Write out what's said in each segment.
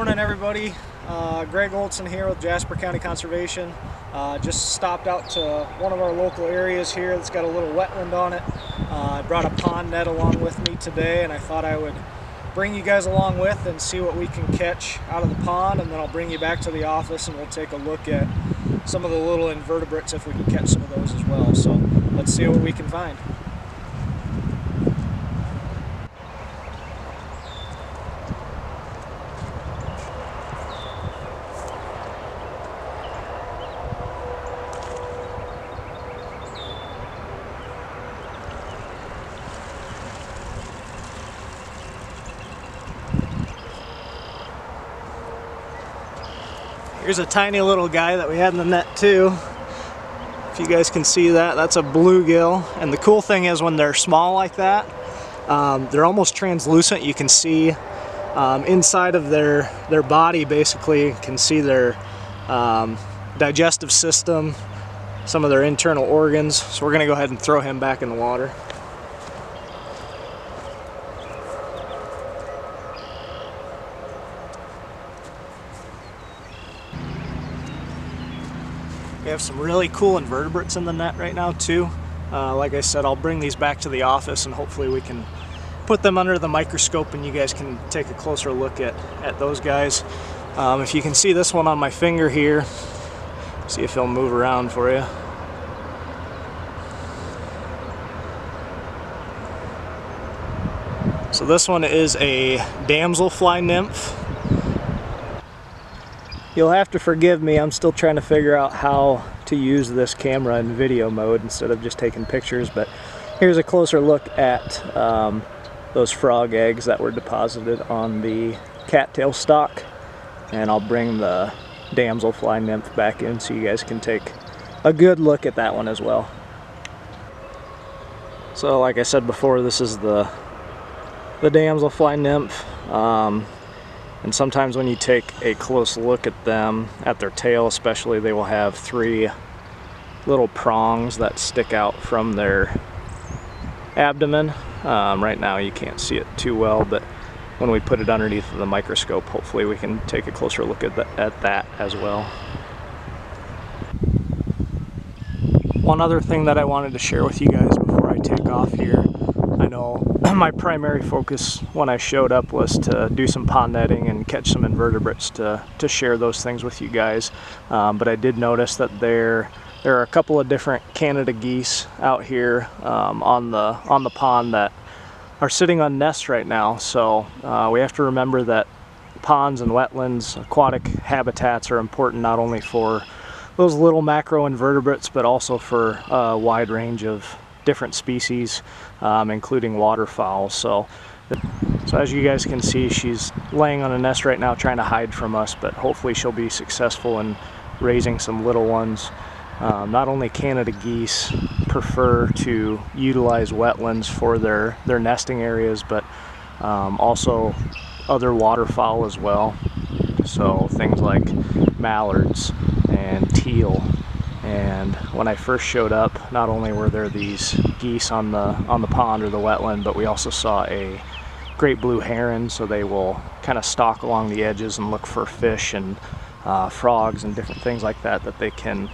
Morning everybody, Greg Oldsen here with Jasper County Conservation. Just stopped out to one of our local areas here that's got a little wetland on it. I brought a pond net along with me today, and I thought I would bring you guys along with and see what we can catch out of the pond, and then I'll bring you back to the office and we'll take a look at some of the little invertebrates if we can catch some of those as well. So let's see what we can find. Here's a tiny little guy that we had in the net too. If you guys can see that, that's a bluegill. And the cool thing is when they're small like that, they're almost translucent. You can see inside of their body, basically. You can see their digestive system, some of their internal organs. So we're gonna go ahead and throw him back in the water. We have some really cool invertebrates in the net right now too. Like I said, I'll bring these back to the office and hopefully we can put them under the microscope and you guys can take a closer look at those guys. If you can see this one on my finger here, see if he'll move around for you. So this one is a damselfly nymph. You'll have to forgive me, I'm still trying to figure out how to use this camera in video mode instead of just taking pictures, but here's a closer look at those frog eggs that were deposited on the cattail stalk, and I'll bring the damselfly nymph back in so you guys can take a good look at that one as well. So like I said before, this is the damselfly nymph. And sometimes when you take a close look at them, at their tail especially, they will have three little prongs that stick out from their abdomen. Right now you can't see it too well, but when we put it underneath the microscope, hopefully we can take a closer look at that as well. One other thing that I wanted to share with you guys before I take off here, I know my primary focus when I showed up was to do some pond netting and catch some invertebrates to share those things with you guys. But I did notice that there are a couple of different Canada geese out here on the pond that are sitting on nests right now. So we have to remember that ponds and wetlands, aquatic habitats are important not only for those little macro invertebrates, but also for a wide range of different species, including waterfowl. So as you guys can see, she's laying on a nest right now trying to hide from us, but hopefully she'll be successful in raising some little ones. Not only Canada geese prefer to utilize wetlands for their nesting areas, but also other waterfowl as well. So things like mallards and teal. And when I first showed up, not only were there these geese on the pond or the wetland, but we also saw a great blue heron. So they will kind of stalk along the edges and look for fish and frogs and different things like that they can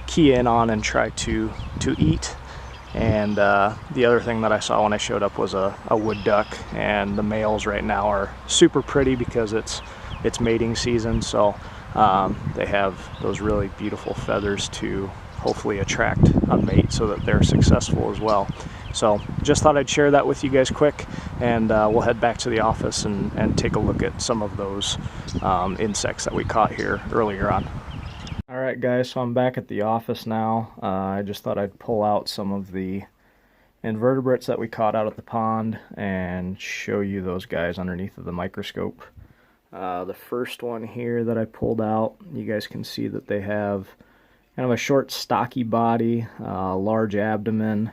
key in on and try to eat. And the other thing that I saw when I showed up was a wood duck, and the males right now are super pretty because it's mating season. So they have those really beautiful feathers to hopefully attract a mate so that they're successful as well. So just thought I'd share that with you guys quick, and we'll head back to the office and take a look at some of those insects that we caught here earlier on. Alright guys, so I'm back at the office now. I just thought I'd pull out some of the invertebrates that we caught out at the pond and show you those guys underneath of the microscope. The first one here that I pulled out, you guys can see that they have kind of a short stocky body, large abdomen,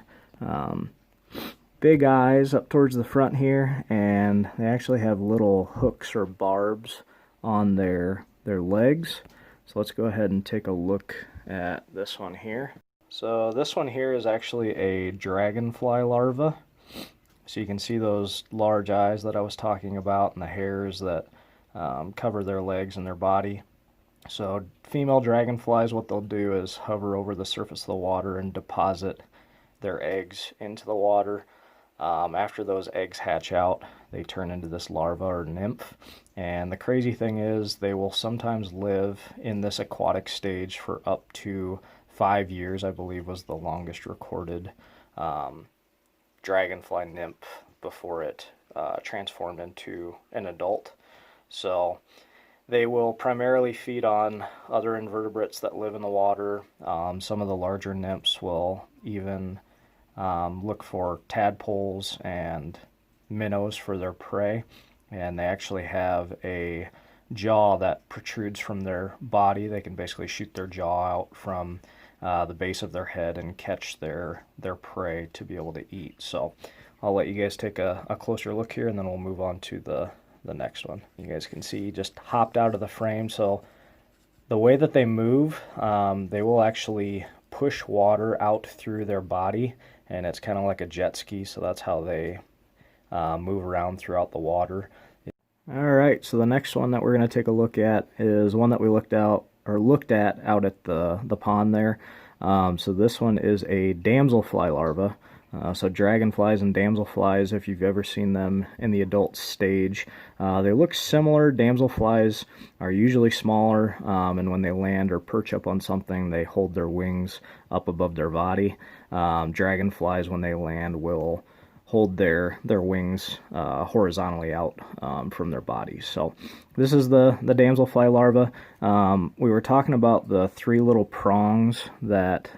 big eyes up towards the front here, and they actually have little hooks or barbs on their legs. So let's go ahead and take a look at this one here. So this one here is actually a dragonfly larva. So you can see those large eyes that I was talking about and the hairs that cover their legs and their body. So female dragonflies, what they'll do is hover over the surface of the water and deposit their eggs into the water. After those eggs hatch out, they turn into this larva or nymph. And the crazy thing is they will sometimes live in this aquatic stage for up to 5 years, I believe was the longest recorded dragonfly nymph before it transformed into an adult. So they will primarily feed on other invertebrates that live in the water. Some of the larger nymphs will even look for tadpoles and minnows for their prey, and they actually have a jaw that protrudes from their body. They can basically shoot their jaw out from the base of their head and catch their prey to be able to eat. So I'll let you guys take a closer look here, and then we'll move on to the next one. You guys can see he just hopped out of the frame. So the way that they move, they will actually push water out through their body, and it's kind of like a jet ski, so that's how they move around throughout the water. Alright, so the next one that we're going to take a look at is one that we looked at out at the pond there. So this one is a damselfly larva. So dragonflies and damselflies, if you've ever seen them in the adult stage, they look similar. Damselflies are usually smaller, and when they land or perch up on something, they hold their wings up above their body. Dragonflies, when they land, will hold their wings horizontally out from their bodies. So this is the damselfly larva. We were talking about the 3 little prongs that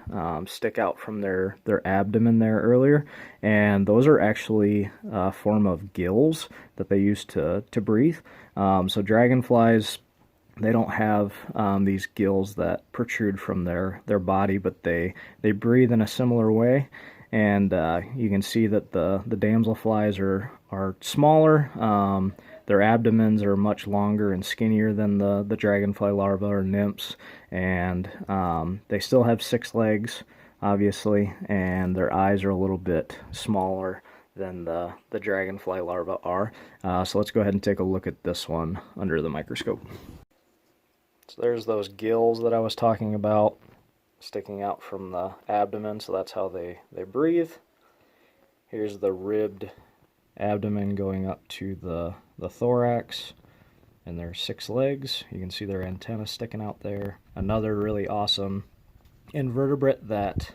stick out from their abdomen there earlier, and those are actually a form of gills that they use to breathe. So dragonflies, they don't have these gills that protrude from their body, but they breathe in a similar way. And you can see that the damselflies are smaller. Their abdomens are much longer and skinnier than the dragonfly larvae or nymphs, and they still have 6 legs, obviously, and their eyes are a little bit smaller than the dragonfly larvae are. So let's go ahead and take a look at this one under the microscope. So there's those gills that I was talking about, sticking out from the abdomen, so that's how they breathe. Here's the ribbed abdomen going up to the thorax, and their 6 legs. You can see their antenna sticking out there. Another really awesome invertebrate that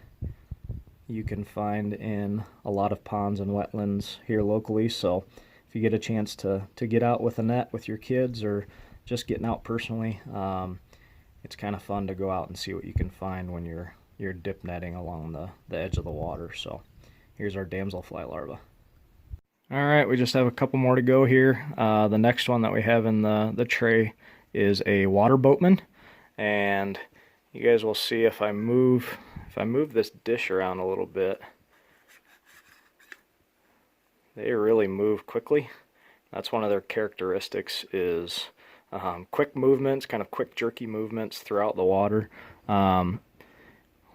you can find in a lot of ponds and wetlands here locally. So if you get a chance to get out with a net with your kids, or just getting out personally, it's kind of fun to go out and see what you can find when you're dip netting along the edge of the water. So here's our damselfly larva. Alright, we just have a couple more to go here. The next one that we have in the tray is a water boatman, and you guys will see if I move this dish around a little bit, they really move quickly. That's one of their characteristics, is quick movements, kind of quick jerky movements throughout the water. One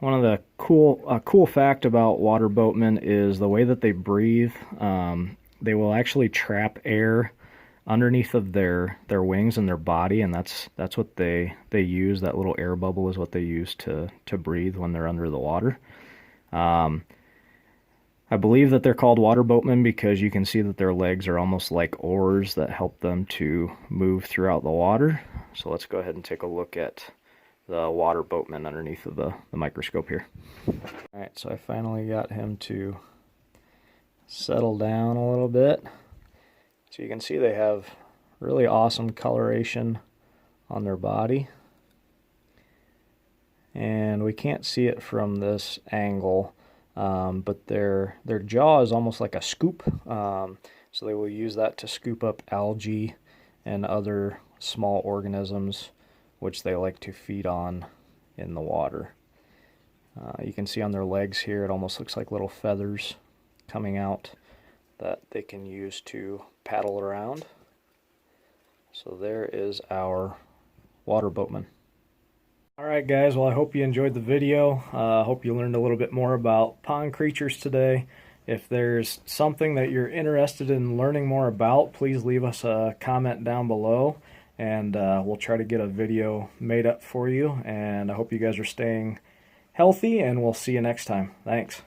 of the cool fact about water boatmen is the way that they breathe. They will actually trap air underneath of their wings and their body, and that's what they use. That little air bubble is what they use to breathe when they're under the water. I believe that they're called water boatmen because you can see that their legs are almost like oars that help them to move throughout the water. So let's go ahead and take a look at the water boatman underneath of the microscope here. Alright, so I finally got him to settle down a little bit. So you can see they have really awesome coloration on their body. And we can't see it from this angle, but their jaw is almost like a scoop. So they will use that to scoop up algae and other small organisms which they like to feed on in the water. You can see on their legs here, it almost looks like little feathers coming out that they can use to paddle around. So there is our water boatman. Alright guys, well I hope you enjoyed the video. I hope you learned a little bit more about pond creatures today. If there's something that you're interested in learning more about, please leave us a comment down below. and we'll try to get a video made up for you. And I hope you guys are staying healthy, and we'll see you next time. Thanks.